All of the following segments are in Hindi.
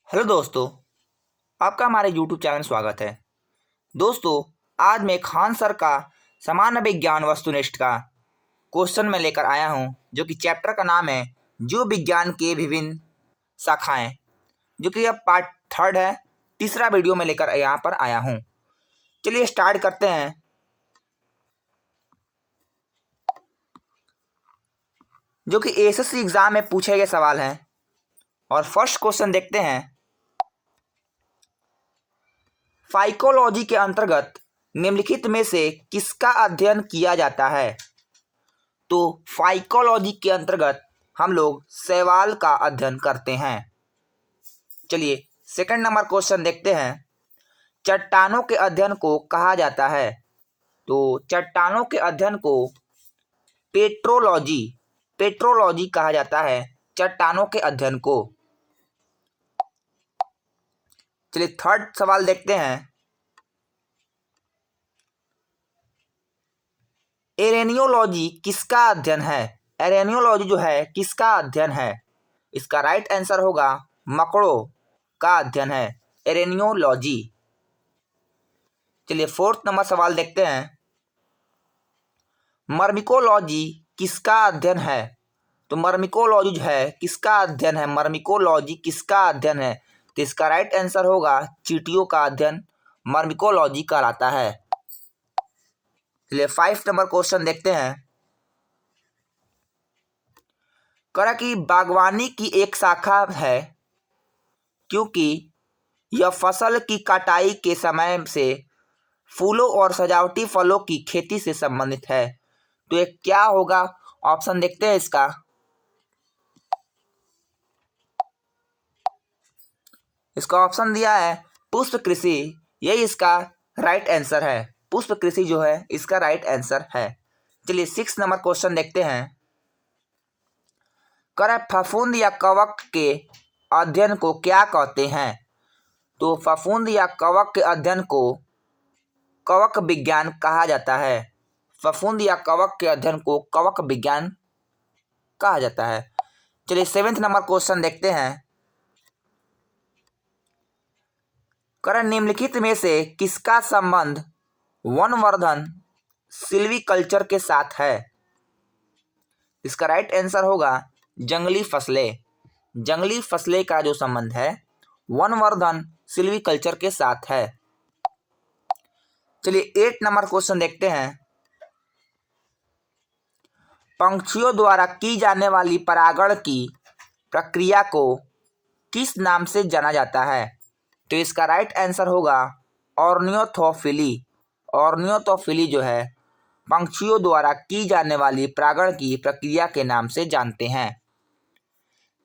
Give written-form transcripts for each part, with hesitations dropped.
हेलो दोस्तों, आपका हमारे यूट्यूब चैनल में स्वागत है। दोस्तों, आज मैं खान सर का सामान्य विज्ञान वस्तुनिष्ठ का क्वेश्चन में लेकर आया हूं, जो कि चैप्टर का नाम है जीव विज्ञान के विभिन्न शाखाएं, जो कि अब पार्ट 3 है। तीसरा वीडियो में लेकर यहाँ पर आया हूं। चलिए स्टार्ट करते हैं। जो कि एसएससी एग्जाम में पूछे गए सवाल हैं। और फर्स्ट क्वेश्चन देखते हैं। फाइकोलॉजी के अंतर्गत निम्नलिखित में से किसका अध्ययन किया जाता है? तो फाइकोलॉजी के अंतर्गत हम लोग शैवाल का अध्ययन करते हैं। चलिए सेकंड नंबर क्वेश्चन देखते हैं। चट्टानों के अध्ययन को कहा जाता है? तो चट्टानों के अध्ययन को पेट्रोलॉजी कहा जाता है, चट्टानों के अध्ययन को। चलिए थर्ड सवाल देखते हैं। एरेनियोलॉजी किसका अध्ययन है? एरेनियोलॉजी जो है किसका अध्ययन है? इसका राइट आंसर होगा मकड़ों का अध्ययन है, एरेनियोलॉजी। चलिए फोर्थ नंबर सवाल देखते हैं। मर्मिकोलॉजी किसका अध्ययन है? तो मर्मिकोलॉजी जो है किसका अध्ययन है? मर्मिकोलॉजी किसका अध्ययन है? तो इसका राइट आंसर होगा चींटियों का अध्ययन मर्मिकोलॉजी कहलाता है। चलिए 5 नंबर क्वेश्चन देखते हैं। करा कि बागवानी की एक शाखा है क्योंकि यह फसल की कटाई के समय से फूलों और सजावटी फलों की खेती से संबंधित है। तो ये क्या होगा? ऑप्शन देखते हैं इसका। इसका ऑप्शन दिया है पुष्प कृषि, यही इसका राइट आंसर है। पुष्प कृषि जो है इसका राइट आंसर है। चलिए 6 नंबर क्वेश्चन देखते हैं। कर फफूंद या कवक के अध्ययन को क्या कहते हैं? तो फफूंद या कवक के अध्ययन को कवक विज्ञान कहा जाता है। फफूंद या कवक के अध्ययन को कवक विज्ञान कहा जाता है। चलिए 7 नंबर क्वेश्चन देखते हैं। करण निम्नलिखित में से किसका संबंध वनवर्धन सिल्वीकल्चर के साथ है? इसका राइट आंसर होगा जंगली फसलें। जंगली फसलें का जो संबंध है वनवर्धन सिल्वीकल्चर के साथ है। चलिए 8 नंबर क्वेश्चन देखते हैं। पंछियों द्वारा की जाने वाली परागण की प्रक्रिया को किस नाम से जाना जाता है? तो इसका राइट आंसर होगा ऑर्नियोथोफिली। ऑर्नियोथोफिली जो है पंछियों द्वारा की जाने वाली परागण की प्रक्रिया के नाम से जानते हैं।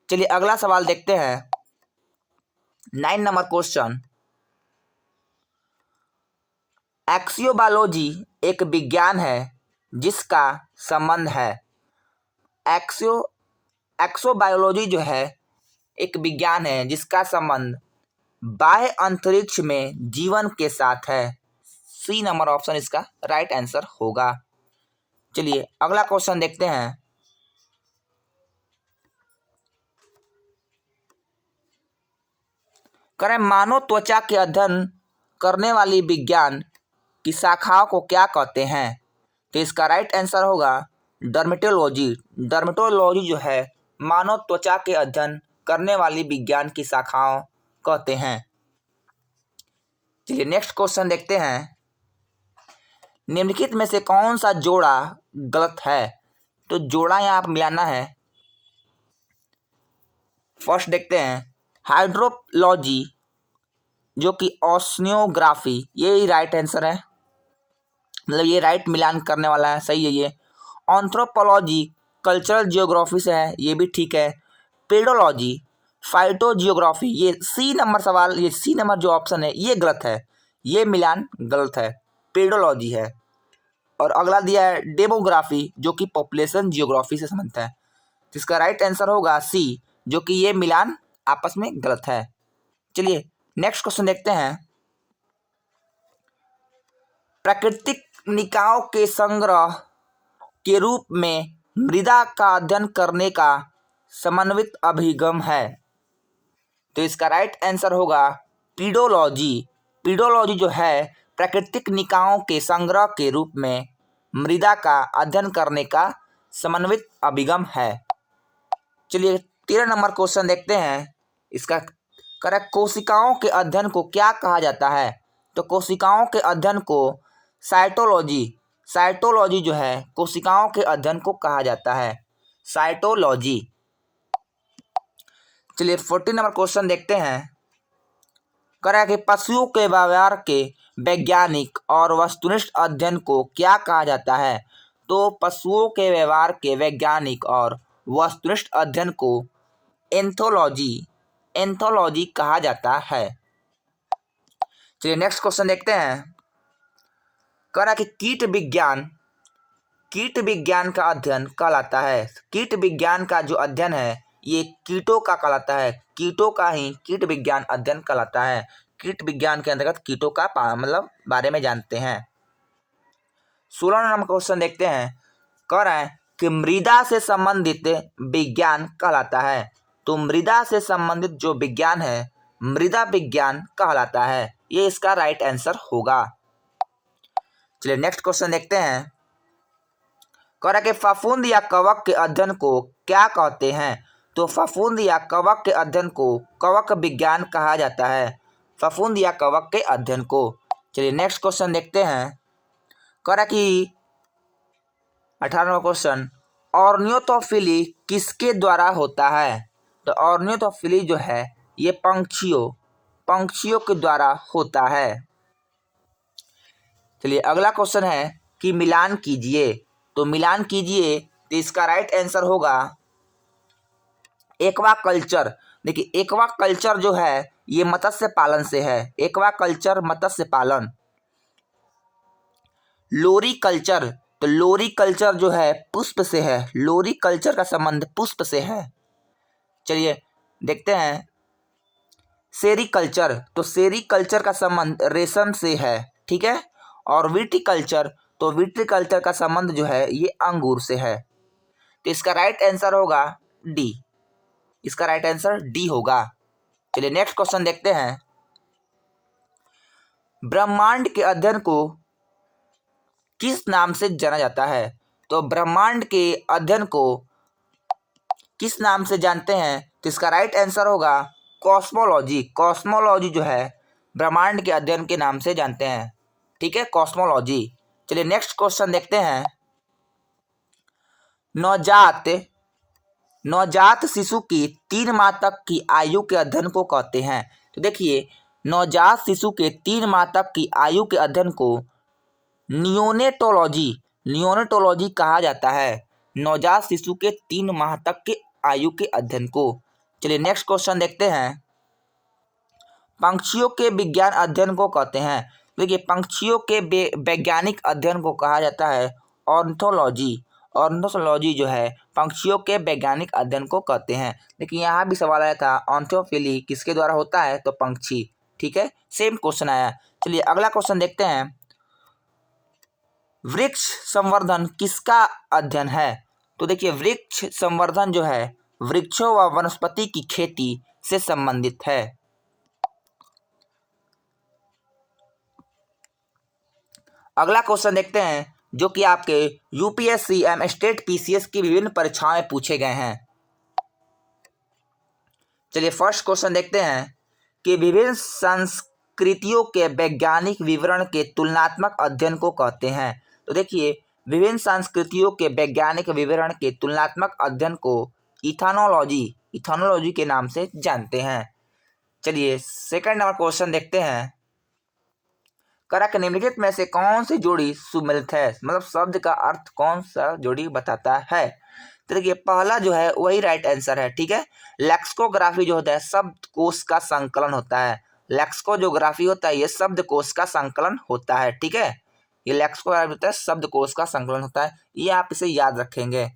चलिए अगला सवाल देखते हैं। 9 नंबर क्वेश्चन। एक्सियोबायोलॉजी एक विज्ञान है जिसका संबंध है। एक्सोबायोलॉजी जो है एक विज्ञान है जिसका संबंध बाह्य अंतरिक्ष में जीवन के साथ है। सी नंबर ऑप्शन इसका राइट आंसर होगा। चलिए अगला क्वेश्चन देखते हैं। करें मानव त्वचा के अध्ययन करने वाली विज्ञान की शाखाओं को क्या कहते हैं? तो इसका राइट आंसर होगा डर्मेटोलॉजी। डर्मेटोलॉजी जो है मानव त्वचा के अध्ययन करने वाली विज्ञान की शाखाओं कहते हैं। चलिए नेक्स्ट क्वेश्चन देखते हैं। निम्नलिखित में से कौन सा जोड़ा गलत है? तो जोड़ा यहाँ आप मिलाना है। फर्स्ट देखते हैं हाइड्रोलॉजी जो कि ओशनियोग्राफी, ये राइट आंसर है, मतलब ये राइट मिलान करने वाला है, सही है ये। एंथ्रोपोलॉजी कल्चरल जियोग्राफी से है, ये भी ठीक है। पेडोलॉजी फाइटोजियोग्राफी, ये सी नंबर सवाल, ये सी नंबर जो ऑप्शन है ये गलत है, ये मिलान गलत है, पेडोलॉजी है। और अगला दिया है डेमोग्राफी जो कि पॉपुलेशन जियोग्राफी से संबंधित है, जिसका राइट आंसर होगा सी, जो कि ये मिलान आपस में गलत है। चलिए नेक्स्ट क्वेश्चन देखते हैं। प्राकृतिक निकायों के संग्रह के रूप में मृदा का अध्ययन करने का समन्वित अभिगम है। तो इसका राइट आंसर होगा पीडोलॉजी। पीडोलॉजी जो है प्राकृतिक निकायों के संग्रह के रूप में मृदा का अध्ययन करने का समन्वित अभिगम है। चलिए 13 नंबर क्वेश्चन देखते हैं। इसका करेक्ट, कोशिकाओं के अध्ययन को क्या कहा जाता है? तो कोशिकाओं के अध्ययन को साइटोलॉजी, साइटोलॉजी जो है कोशिकाओं के अध्ययन को कहा जाता है, साइटोलॉजी। चलिए 14 नंबर क्वेश्चन देखते हैं। करेक्ट कि पशुओं के व्यवहार के वैज्ञानिक और वस्तुनिष्ठ अध्ययन को क्या कहा जाता है? तो पशुओं के व्यवहार के वैज्ञानिक और वस्तुनिष्ठ अध्ययन को एंथोलॉजी, एंथोलॉजी कहा जाता है। चलिए नेक्स्ट क्वेश्चन देखते हैं। करा कि कीट विज्ञान, कीट विज्ञान का अध्ययन कहलाता है। कीट विज्ञान का जो अध्ययन है ये कीटों का कहलाता है, कीटों का ही कीट विज्ञान अध्ययन कहलाता है। कीट विज्ञान के अंतर्गत कीटों का मतलब बारे में जानते हैं। 16 नंबर क्वेश्चन देखते हैं। कह रहे हैं कि मृदा से संबंधित विज्ञान कहलाता है। तो मृदा से संबंधित जो विज्ञान है मृदा विज्ञान कहलाता है। ये इसका राइट आंसर होगा। चलिए नेक्स्ट क्वेश्चन देखते हैं। कह रहा है कि फफूंद या कवक के अध्ययन को क्या कहते हैं? तो फफूंद या कवक के अध्ययन को कवक विज्ञान कहा जाता है, फफूंद या कवक के अध्ययन को। चलिए नेक्स्ट क्वेश्चन देखते हैं। कह रहा कि 18वां क्वेश्चन, ऑर्नियोथोफिली किसके द्वारा होता है? तो ऑर्नियोथोफिली जो है ये पंक्षियों के द्वारा होता है। चलिए अगला क्वेश्चन है कि मिलान कीजिए। तो मिलान कीजिए तो इसका राइट आंसर होगा एक्वाकल्चर। देखिए एक्वाकल्चर जो है ये मत्स्य पालन से है, एक्वाकल्चर मत्स्य पालन। लोरीकल्चर, तो लोरीकल्चर जो है पुष्प से है, लोरीकल्चर का संबंध पुष्प से है। चलिए देखते हैं। सेरीकल्चर, तो सेरीकल्चर का संबंध रेशम से है, ठीक है। और विटीकल्चर, तो विटीकल्चर का संबंध जो है ये अंगूर से है। तो इसका राइट आंसर होगा डी, इसका राइट आंसर डी होगा। चलिए नेक्स्ट क्वेश्चन देखते हैं। ब्रह्मांड के अध्ययन को किस नाम से जाना जाता है? तो ब्रह्मांड के अध्ययन को किस नाम से जानते हैं? तो इसका राइट आंसर होगा कॉस्मोलॉजी। कॉस्मोलॉजी जो है ब्रह्मांड के अध्ययन के नाम से जानते हैं, ठीक है, कॉस्मोलॉजी। चलिए नेक्स्ट क्वेश्चन देखते हैं। नवजात शिशु की 3 माह तक की आयु के अध्ययन को कहते हैं। तो देखिए नवजात शिशु के 3 माह तक की आयु के अध्ययन को नियोनेटोलॉजी, नियोनेटोलॉजी कहा जाता है, नवजात शिशु के 3 माह तक के आयु के अध्ययन को। चलिए नेक्स्ट क्वेश्चन देखते हैं। पंछियों के विज्ञान अध्ययन को कहते हैं। देखिए पंछियों के वैज्ञानिक अध्ययन को कहा जाता है ऑर्निथोलॉजी। ऑर्निथोलॉजी जो है पंछियों के वैज्ञानिक अध्ययन को कहते हैं। लेकिन यहाँ भी सवाल आया था ऑर्निथोफिली किसके द्वारा होता है? तो पंछी, ठीक है, सेम क्वेश्चन आया। चलिए अगला क्वेश्चन देखते हैं। वृक्ष संवर्धन किसका अध्ययन है? तो देखिए वृक्ष संवर्धन जो है वृक्षों व वनस्पति की खेती से संबंधित है। अगला क्वेश्चन देखते हैं जो कि आपके यूपीएससी एवं स्टेट पीसीएस की विभिन्न परीक्षाओं में पूछे गए हैं। चलिए फर्स्ट क्वेश्चन देखते हैं कि विभिन्न संस्कृतियों के वैज्ञानिक विवरण के तुलनात्मक अध्ययन को कहते हैं। तो देखिए विभिन्न संस्कृतियों के वैज्ञानिक विवरण के तुलनात्मक अध्ययन को इथानोलॉजी, इथानोलॉजी के नाम से जानते हैं। चलिए सेकंड नंबर क्वेश्चन देखते हैं। करक निम्नलिखित में से कौन सी जोड़ी सुमेलित है? मतलब शब्द का अर्थ कौन सा जोड़ी बताता है? तो देखिए पहला जो है वही राइट आंसर है, ठीक है। लेक्सिकोग्राफी जो होता है शब्दकोश का संकलन होता है। लेक्सिकोग्राफी होता है ये शब्दकोश का संकलन होता है, ठीक है। ये लेक्सिकोग्राफी होता है शब्दकोश का संकलन होता है, ये आप इसे याद रखेंगे।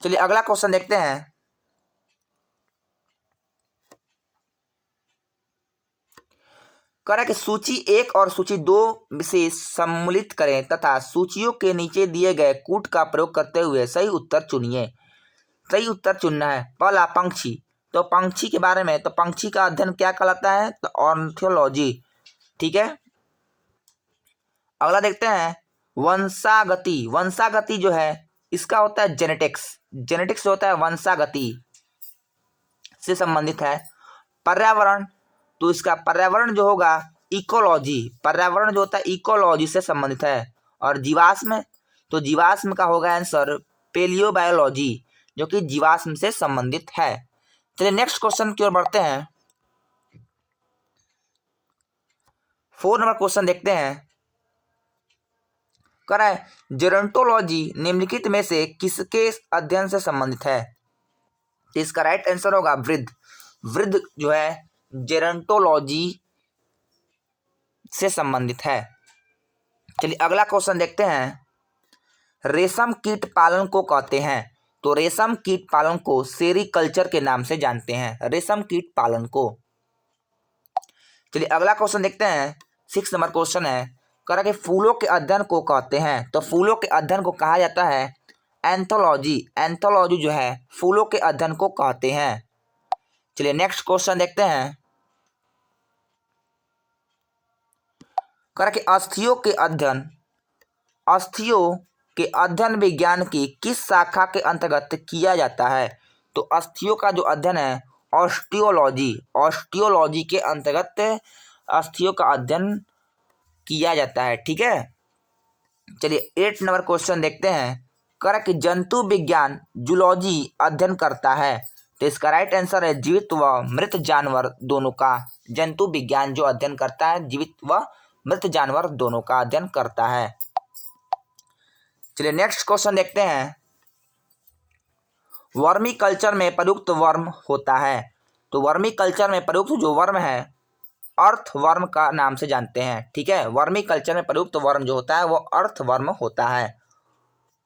चलिए अगला क्वेश्चन देखते हैं। कह रहा है कि सूची 1 और सूची 2 से सम्मिलित करें तथा सूचियों के नीचे दिए गए कूट का प्रयोग करते हुए सही उत्तर चुनिए। सही उत्तर चुनना है। पहला पंक्षी, तो पंछी के बारे में, तो पंछी का अध्ययन क्या कहलाता है? तो ऑर्निथोलॉजी। ठीक है, अगला देखते हैं वंशागति। वंशागति जो है इसका होता है जेनेटिक्स। जेनेटिक्स होता है वंशागति से संबंधित है। पर्यावरण, तो इसका पर्यावरण जो होगा इकोलॉजी। पर्यावरण जो होता है इकोलॉजी से संबंधित है। और जीवाश्म, तो जीवाश्म का होगा आंसर पेलियोबायोलॉजी, जो कि जीवाश्म से संबंधित है। चलिए नेक्स्ट क्वेश्चन की ओर बढ़ते हैं। 4 नंबर क्वेश्चन देखते हैं। कह रहा है जेरोंटोलॉजी निम्नलिखित में से किसके अध्ययन से संबंधित है? तो इसका राइट आंसर होगा वृद्ध। वृद्ध जो है जेरोंटोलॉजी से संबंधित है। चलिए अगला क्वेश्चन देखते हैं। रेशम कीट पालन को कहते हैं? तो रेशम कीट पालन को सेरीकल्चर के नाम से जानते हैं, रेशम कीट पालन को। चलिए अगला क्वेश्चन देखते हैं। 6 नंबर क्वेश्चन है, कह रहा कि फूलों के अध्ययन को कहते हैं? तो फूलों के अध्ययन को कहा जाता है एंथोलॉजी। एंथोलॉजी जो है फूलों के अध्ययन को कहते हैं। चलिए नेक्स्ट क्वेश्चन देखते हैं। कह रहा कि अस्थियों के अध्ययन विज्ञान की किस शाखा के अंतर्गत किया जाता है? तो अस्थियों का जो अध्ययन है ऑस्टियोलॉजी। ऑस्टियोलॉजी के अंतर्गत अस्थियों का अध्ययन किया जाता है। ठीक है, चलिए 8 नंबर क्वेश्चन देखते हैं। कह रहा कि जंतु विज्ञान जूलॉजी अध्ययन करता है? तो इसका राइट आंसर है जीवित व मृत जानवर दोनों का। जंतु विज्ञान जो अध्ययन करता है जीवित व मृत जानवर दोनों का अध्ययन करता है। चलिए नेक्स्ट क्वेश्चन देखते हैं। वर्मी कल्चर में प्रयुक्त वर्म होता है? तो वर्मी कल्चर में प्रयुक्त जो वर्म है अर्थवर्म का नाम से जानते हैं। ठीक है, वर्मी कल्चर में प्रयुक्त वर्म जो होता है वो अर्थवर्म होता है,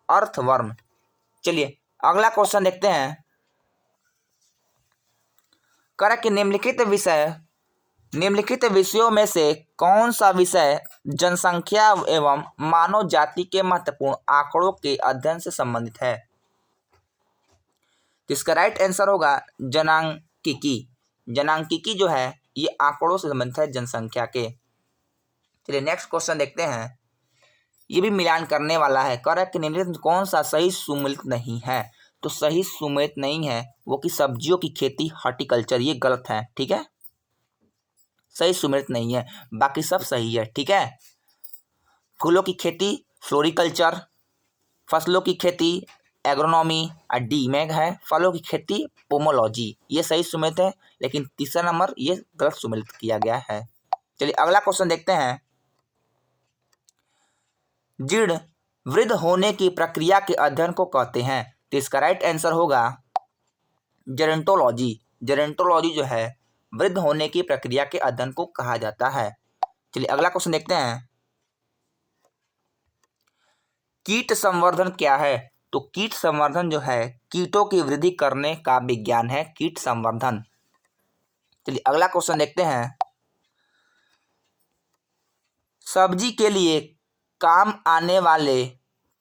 अर्थवर्म। चलिए अगला क्वेश्चन देखते हैं। कह रहा कि निम्नलिखित विषयों में से कौन सा विषय जनसंख्या एवं मानव जाति के महत्वपूर्ण आंकड़ों के अध्ययन से संबंधित है? इसका राइट आंसर होगा जनांकिकी। जनांकिकी जो है ये आंकड़ों से संबंधित है जनसंख्या के। चलिए नेक्स्ट क्वेश्चन देखते हैं। ये भी मिलान करने वाला है। कह रहा है कि निम्नलिखित कौन सा सही सुमेलित नहीं है? तो सही सुमेलित नहीं है वो कि सब्जियों की खेती हॉर्टिकल्चर, ये गलत है। ठीक है, सही सुमेलित नहीं है, बाकी सब सही है। ठीक है, फूलों की खेती फ्लोरिकल्चर, फसलों की खेती एग्रोनॉमी, और डी में है फलों की खेती पोमोलॉजी, ये सही सुमेलित है। लेकिन तीसरा नंबर ये गलत सुमेलित किया गया है। चलिए अगला क्वेश्चन देखते हैं। जीर्ण वृद्ध होने की प्रक्रिया के अध्ययन को कहते हैं? तो इसका राइट आंसर होगा जेरोंटोलॉजी। जेरोंटोलॉजी जो है वृद्ध होने की प्रक्रिया के अध्ययन को कहा जाता है। चलिए अगला क्वेश्चन देखते हैं। कीट संवर्धन क्या है? तो कीट संवर्धन जो है कीटों की वृद्धि करने का विज्ञान है कीट संवर्धन। चलिए अगला क्वेश्चन देखते हैं। सब्जी के लिए काम आने वाले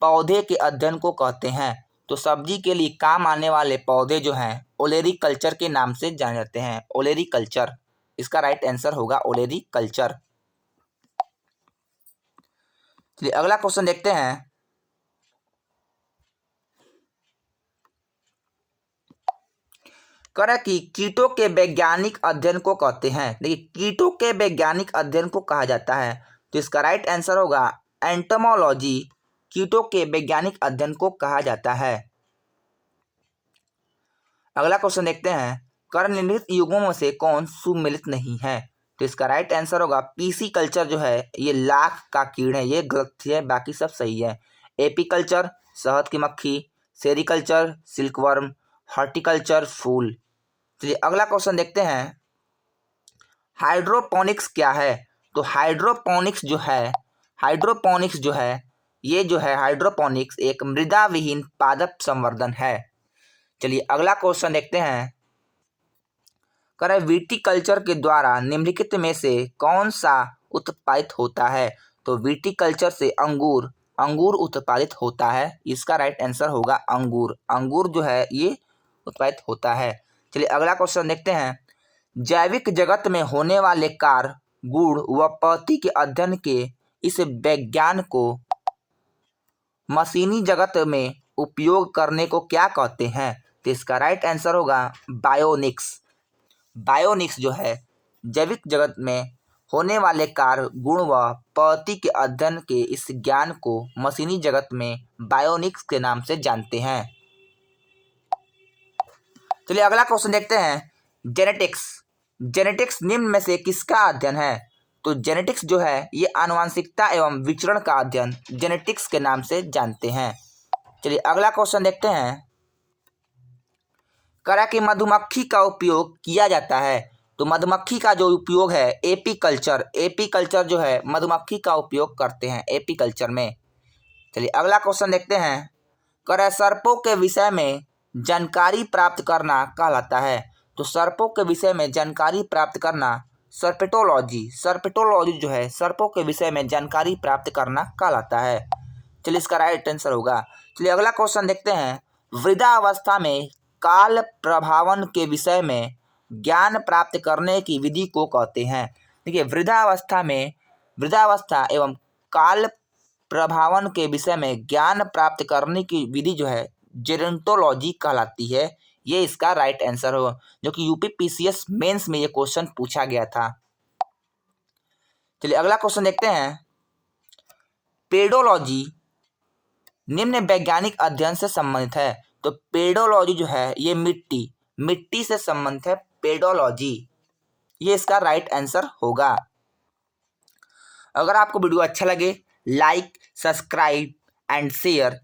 पौधे के अध्ययन को कहते हैं? तो सब्जी के लिए काम आने वाले पौधे जो हैं ओलेरी कल्चर के नाम से जाने जाते हैं, ओलेरी कल्चर। इसका राइट आंसर होगा ओलेरी कल्चर। चलिए अगला क्वेश्चन देखते हैं। कह कि कीटों के वैज्ञानिक अध्ययन को कहते हैं? देखिए कीटों के वैज्ञानिक अध्ययन को कहा जाता है, तो इसका राइट आंसर होगा एंटोमोलॉजी। कीटों के वैज्ञानिक अध्ययन को कहा जाता है। अगला क्वेश्चन देखते हैं। कर्ण निम्नलिखित युगों में से कौन सुमेलित नहीं है? तो इसका राइट आंसर होगा पीसी कल्चर जो है ये लाख का कीड़ है, ये गलत है, बाकी सब सही है। एपीकल्चर शहद की मक्खी, सेरिकल्चर सिल्कवर्म, हॉर्टिकल्चर फूल। चलिए अगला क्वेश्चन देखते हैं। हाइड्रोपोनिक्स क्या है? तो हाइड्रोपोनिक्स जो है ये जो है हाइड्रोपोनिक्स एक मृदा विहीन पादप संवर्धन है। चलिए अगला क्वेश्चन देखते हैं। कह रहे विटीकल्चर के द्वारा निम्नलिखित में से कौन सा उत्पादित होता है? तो विटीकल्चर से अंगूर उत्पादित होता है। इसका राइट आंसर होगा अंगूर। अंगूर जो है ये उत्पादित होता है। चलिए अगला क्वेश्चन देखते हैं। जैविक जगत में होने वाले कार्य, गुण व पद्धति के अध्ययन के इस विज्ञान को मशीनी जगत में उपयोग करने को क्या कहते हैं? तो इसका राइट आंसर होगा बायोनिक्स। बायोनिक्स जो है जैविक जगत में होने वाले कार्य, गुण व पद्धति के अध्ययन के इस ज्ञान को मशीनी जगत में बायोनिक्स के नाम से जानते हैं। चलिए अगला क्वेश्चन देखते हैं। जेनेटिक्स। जेनेटिक्स निम्न में से किसका अध्ययन है? तो जेनेटिक्स जो है ये आनुवंशिकता एवं विचरण का अध्ययन जेनेटिक्स के नाम से जानते हैं। चलिए अगला क्वेश्चन देखते हैं। करा कि मधुमक्खी का उपयोग किया जाता है। तो मधुमक्खी का जो उपयोग है एपीकल्चर, एपीकल्चर जो है मधुमक्खी का उपयोग करते हैं एपीकल्चर में। चलिए अगला क्वेश्चन देखते हैं। करा सर्पों के विषय में जानकारी प्राप्त करना कहलाता है। तो सर्पों के विषय में जानकारी प्राप्त करना सर्पेटोलॉजी, सर्पेटोलॉजी जो है सर्पों के विषय में जानकारी प्राप्त करना कहलाता है। चलिए इसका राइट आंसर होगा। चलिए अगला क्वेश्चन देखते हैं। वृद्धावस्था में काल प्रभावन के विषय में ज्ञान प्राप्त करने की विधि को कहते हैं। देखिए वृद्धावस्था एवं काल प्रभावन के विषय में ज्ञान प्राप्त करने की विधि जो है जेरोंटोलॉजी कहलाती है। ये इसका राइट आंसर हो, जो कि यूपीपीसीएस मेंस में ये क्वेश्चन पूछा गया था। चलिए अगला क्वेश्चन देखते हैं। पेडोलॉजी निम्न वैज्ञानिक अध्ययन से संबंधित है। तो पेडोलॉजी जो है ये मिट्टी से संबंधित है पेडोलॉजी। ये इसका राइट आंसर होगा। अगर आपको वीडियो अच्छा लगे लाइक, सब्सक्राइब एंड शेयर